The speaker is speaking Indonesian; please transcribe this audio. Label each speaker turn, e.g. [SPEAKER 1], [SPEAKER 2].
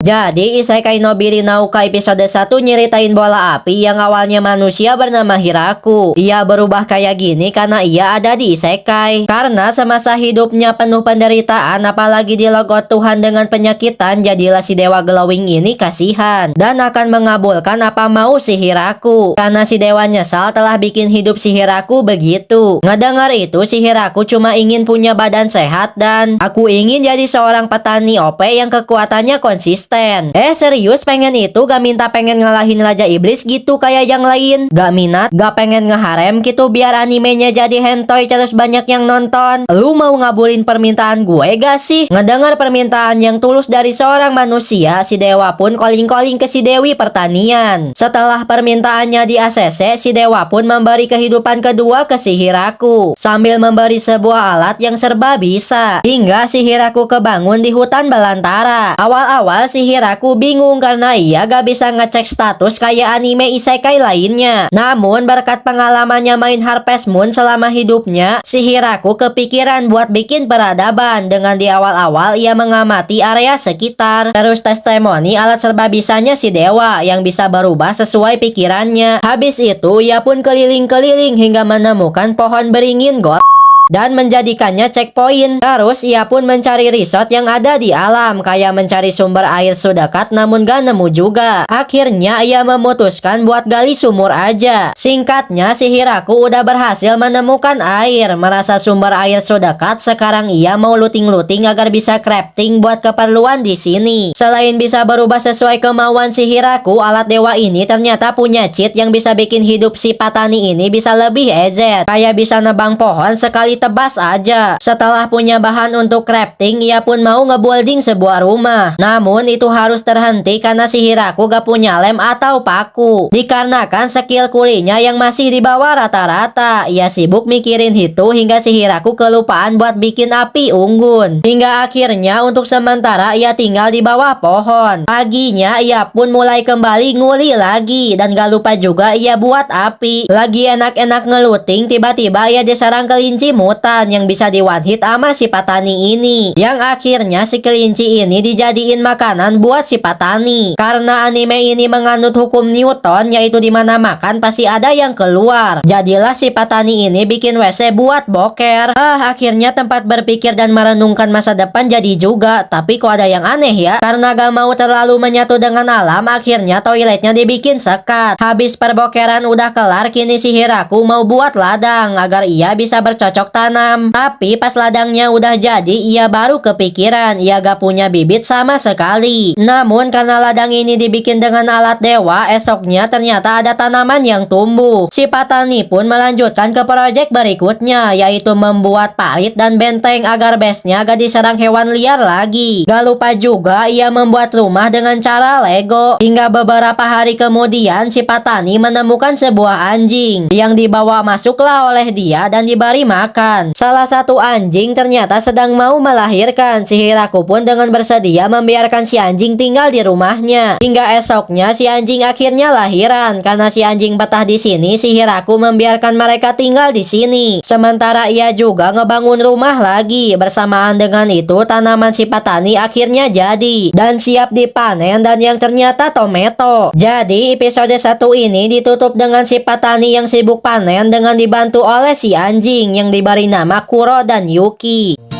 [SPEAKER 1] Jadi, Isekai no Biri Nauka episode 1 nyeritain bola api yang awalnya manusia bernama Hiraku. Ia berubah kayak gini karena ia ada di Isekai. Karena semasa hidupnya penuh penderitaan, apalagi dilogot Tuhan dengan penyakitan, jadilah si dewa glowing ini kasihan dan akan mengabulkan apa mau si Hiraku. Karena si dewa nyesal telah bikin hidup si Hiraku begitu. Ngedengar itu, si Hiraku cuma ingin punya badan sehat dan aku ingin jadi seorang petani OP yang kekuatannya konsisten. Serius pengen itu, gak minta pengen ngalahin Raja Iblis gitu kayak yang lain. Gak minat, gak pengen ngeharem gitu biar animenya jadi hentoy terus banyak yang nonton. Lu mau ngabulin permintaan gue gak sih? Ngedengar permintaan yang tulus dari seorang manusia, si dewa pun calling-calling ke si Dewi Pertanian. Setelah permintaannya di ACC, si dewa pun memberi kehidupan kedua ke si Hiraku sambil memberi sebuah alat yang serba bisa. Hingga si Hiraku kebangun di hutan belantara. Awal-awal si Hiraku bingung karena ia gak bisa ngecek status kayak anime isekai lainnya. Namun berkat pengalamannya main Harvest Moon selama hidupnya, si Hiraku kepikiran buat bikin peradaban. Dengan di awal-awal ia mengamati area sekitar, terus testimoni alat serba bisanya si dewa yang bisa berubah sesuai pikirannya. Habis itu ia pun keliling-keliling hingga menemukan pohon beringin gold dan menjadikannya checkpoint. Terus ia pun mencari resort yang ada di alam, kayak mencari sumber air sedekat namun gak nemu juga. Akhirnya ia memutuskan buat gali sumur aja. Singkatnya si Hiraku udah berhasil menemukan air, merasa sumber air sedekat. Sekarang ia mau looting-looting agar bisa crafting buat keperluan di sini. Selain bisa berubah sesuai kemauan si Hiraku, alat dewa ini ternyata punya cheat yang bisa bikin hidup si petani ini bisa lebih easy. Kayak bisa nebang pohon sekali tebas aja. Setelah punya bahan untuk crafting, ia pun mau ngebuilding sebuah rumah. Namun itu harus terhenti karena si Hiraku gak punya lem atau paku. Dikarenakan skill kulinya yang masih di bawah rata-rata. Ia sibuk mikirin itu hingga si Hiraku kelupaan buat bikin api unggun. Hingga akhirnya untuk sementara ia tinggal di bawah pohon. Paginya ia pun mulai kembali nguli lagi dan gak lupa juga ia buat api. Lagi enak-enak ngeluting, tiba-tiba ia diserang kelinci mutan yang bisa di one hit sama si petani ini. Yang akhirnya si kelinci ini dijadiin makanan buat si petani. Karena anime ini menganut hukum Newton, yaitu dimana makan pasti ada yang keluar. Jadilah si petani ini bikin WC buat boker. Akhirnya tempat berpikir dan merenungkan masa depan jadi juga. Tapi kok ada yang aneh ya? Karena gak mau terlalu menyatu dengan alam, akhirnya toiletnya dibikin sekat. Habis perbokeran udah kelar, kini si Hiraku mau buat ladang agar ia bisa bercocok tanam. Tapi pas ladangnya udah jadi, ia baru kepikiran ia gak punya bibit sama sekali. Namun karena ladang ini dibikin dengan alat dewa, esoknya ternyata ada tanaman yang tumbuh. Si petani pun melanjutkan ke proyek berikutnya, yaitu membuat parit dan benteng agar base-nya gak diserang hewan liar lagi. Gak lupa juga ia membuat rumah dengan cara Lego. Hingga beberapa hari kemudian si petani menemukan sebuah anjing yang dibawa masuklah oleh dia dan diberi makan. Salah satu anjing ternyata sedang mau melahirkan. Si Hiraku pun dengan bersedia membiarkan si anjing tinggal di rumahnya. Hingga esoknya si anjing akhirnya lahiran. Karena si anjing betah di sini, si Hiraku membiarkan mereka tinggal di sini. Sementara ia juga ngebangun rumah lagi. Bersamaan dengan itu, tanaman si petani akhirnya jadi dan siap dipanen, dan yang ternyata tomato. Jadi episode 1 ini ditutup dengan si petani yang sibuk panen dengan dibantu oleh si anjing yang diberi nama Kuro dan Yuki.